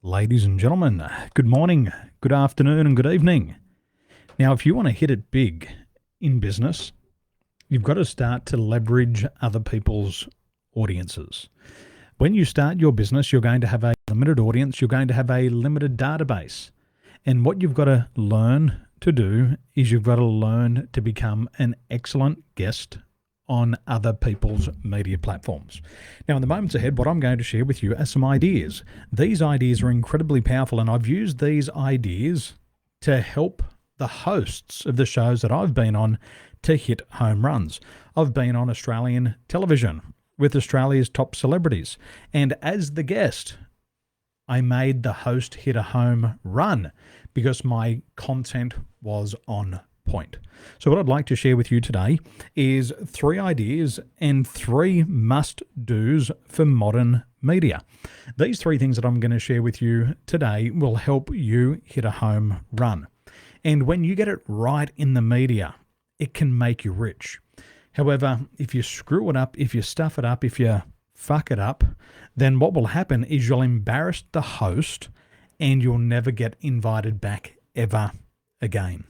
Ladies and gentlemen, good morning, good afternoon, and good evening. Now, if you want to hit it big in business, you've got to start to leverage other people's audiences. When you start your business, you're going to have a limited audience, you're going to have a limited database. And what you've got to learn to do is you've got to learn to become an excellent guest on other people's media platforms. Now, in the moments ahead, what I'm going to share with you are some ideas. These ideas are incredibly powerful, and I've used these ideas to help the hosts of the shows that I've been on to hit home runs. I've been on Australian television with Australia's top celebrities, and as the guest, I made the host hit a home run because my content was on point. So what I'd like to share with you today is 3 ideas and 3 must-dos for modern media. These 3 things that I'm going to share with you today will help you hit a home run. And when you get it right in the media, it can make you rich. However, if you screw it up, if you stuff it up, if you fuck it up, then what will happen is you'll embarrass the host and you'll never get invited back ever again.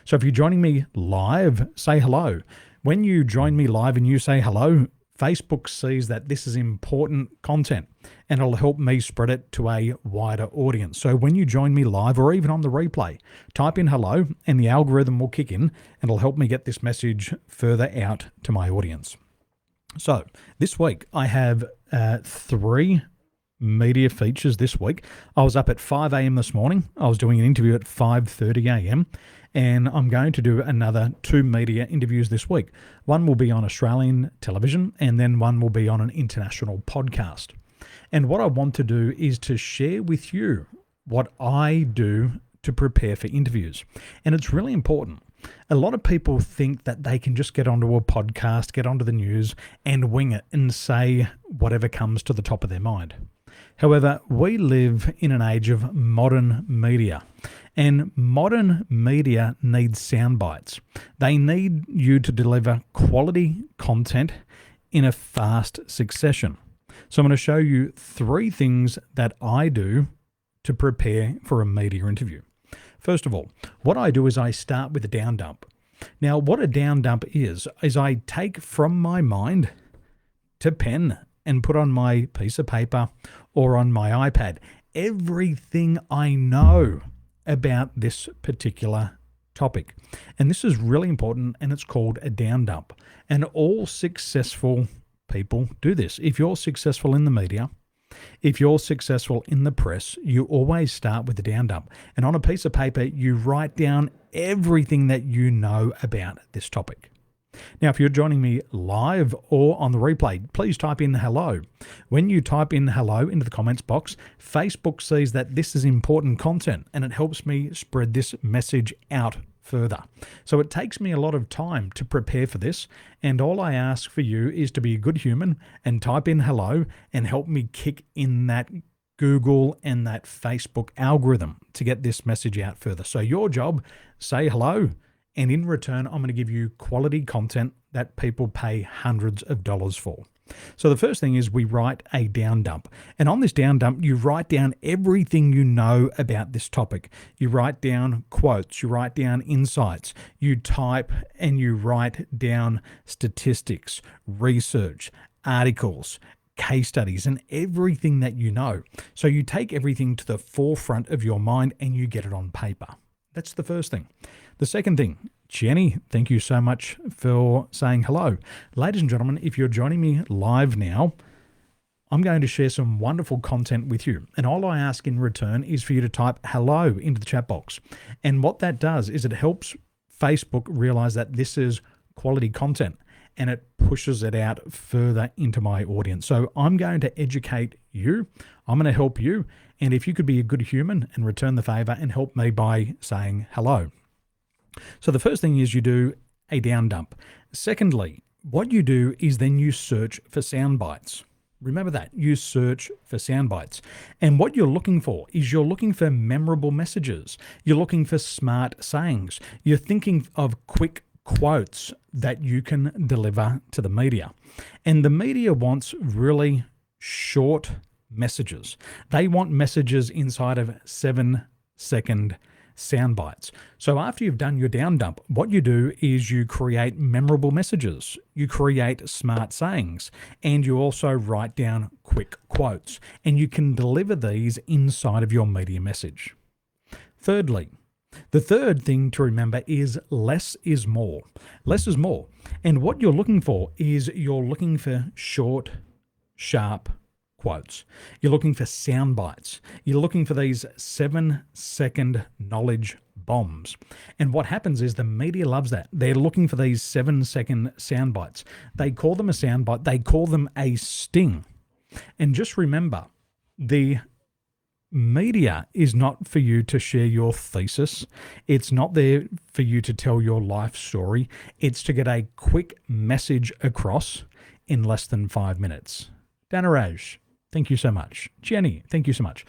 So if you're joining me live, say hello. When you join me live and you say hello, Facebook sees that this is important content and it'll help me spread it to a wider audience. So when you join me live or even on the replay, type in hello and the algorithm will kick in and it'll help me get this message further out to my audience. So this week I have 3 media features this week. I was up at 5 a.m. this morning. I was doing an interview at 5:30 a.m. and I'm going to do another 2 media interviews this week. One will be on Australian television and then one will be on an international podcast. And what I want to do is to share with you what I do to prepare for interviews. And it's really important. A lot of people think that they can just get onto a podcast, get onto the news and wing it and say whatever comes to the top of their mind. However, we live in an age of modern media, and modern media needs sound bites. They need you to deliver quality content in a fast succession. So I'm going to show you 3 things that I do to prepare for a media interview. First of all, what I do is I start with a down dump. Now, what a down dump is I take from my mind to pen and put on my piece of paper or on my iPad everything I know about this particular topic. And this is really important, and it's called a down dump. And all successful people do this. If you're successful in the media, if you're successful in the press, you always start with a down dump. And on a piece of paper, you write down everything that you know about this topic. Now, if you're joining me live or on the replay, please type in hello. When you type in hello into the comments box, Facebook sees that this is important content and it helps me spread this message out further. So it takes me a lot of time to prepare for this, and all I ask for you is to be a good human and type in hello and help me kick in that Google and that Facebook algorithm to get this message out further. So your job, say hello. And in return, I'm going to give you quality content that people pay hundreds of dollars for. So the first thing is we write a down dump. And on this down dump, you write down everything you know about this topic. You write down quotes, you write down insights, you type and you write down statistics, research, articles, case studies, and everything that you know. So you take everything to the forefront of your mind and you get it on paper. That's the first thing. The second thing, Jenny, thank you so much for saying hello. Ladies and gentlemen, if you're joining me live now, I'm going to share some wonderful content with you. And all I ask in return is for you to type hello into the chat box. And what that does is it helps Facebook realize that this is quality content and it pushes it out further into my audience. So I'm going to educate you. I'm going to help you. And if you could be a good human and return the favor and help me by saying hello. So the first thing is you do a down dump. Secondly, what you do is then you search for sound bites. Remember that, you search for sound bites. And what you're looking for is you're looking for memorable messages. You're looking for smart sayings. You're thinking of quick quotes that you can deliver to the media. And the media wants really short messages. They want messages inside of 7-second sound bites. So after you've done your down dump, what you do is you create memorable messages, you create smart sayings, and you also write down quick quotes, and you can deliver these inside of your media message. Thirdly, the third thing to remember is less is more. Less is more. And what you're looking for is you're looking for short, sharp quotes. You're looking for sound bites. You're looking for these 7-second knowledge bombs. And what happens is the media loves that. They're looking for these 7-second sound bites. They call them a sound bite. They call them a sting. And just remember, the media is not for you to share your thesis. It's not there for you to tell your life story. It's to get a quick message across in less than 5 minutes. Danaraj, thank you so much. Jenny, thank you so much.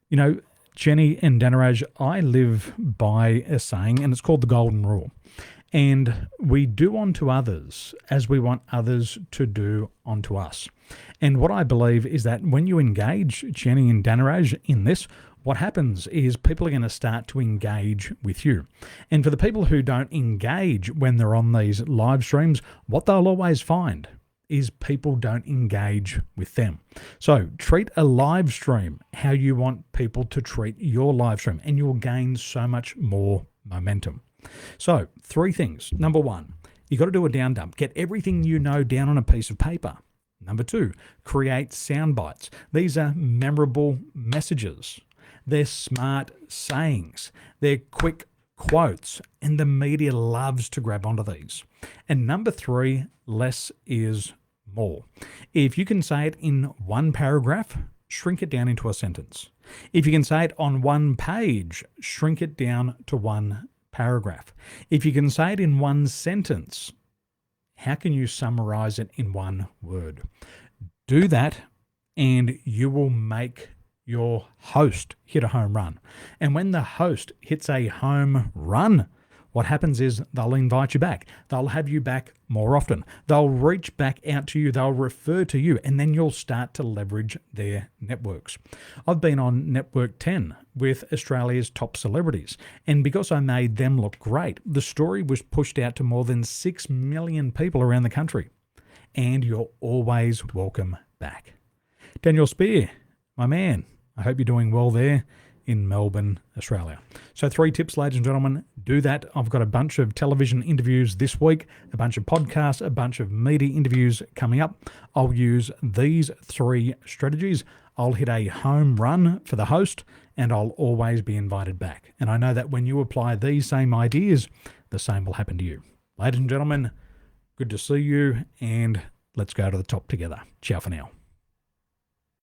You know, Jenny and Danaraj, I live by a saying, and it's called the golden rule. And we do unto others as we want others to do unto us. And what I believe is that when you engage Jenny and Danaraj in this, what happens is people are going to start to engage with you. And for the people who don't engage when they're on these live streams, what they'll always find is people don't engage with them. So treat a live stream how you want people to treat your live stream, and you'll gain so much more momentum. So 3 things. Number 1, you got to do a down dump. Get everything you know down on a piece of paper. Number 2, create sound bites. These are memorable messages. They're smart sayings. They're quick quotes, and the media loves to grab onto these. And number 3, less is more. If you can say it in 1 paragraph, shrink it down into a sentence. If you can say it on 1 page, shrink it down to 1 paragraph. If you can say it in 1 sentence, how can you summarize it in 1 word? Do that, and you will make your host hit a home run. And when the host hits a home run, what happens is they'll invite you back. They'll have you back more often. They'll reach back out to you. They'll refer to you, and then you'll start to leverage their networks. I've been on Network 10 with Australia's top celebrities, and because I made them look great, the story was pushed out to more than 6 million people around the country. And you're always welcome back. Daniel Spear, my man, I hope you're doing well there in Melbourne, Australia. So 3 tips, ladies and gentlemen, do that. I've got a bunch of television interviews this week, a bunch of podcasts, a bunch of media interviews coming up. I'll use these 3 strategies. I'll hit a home run for the host, and I'll always be invited back. And I know that when you apply these same ideas, the same will happen to you. Ladies and gentlemen, good to see you, and let's go to the top together. Ciao for now.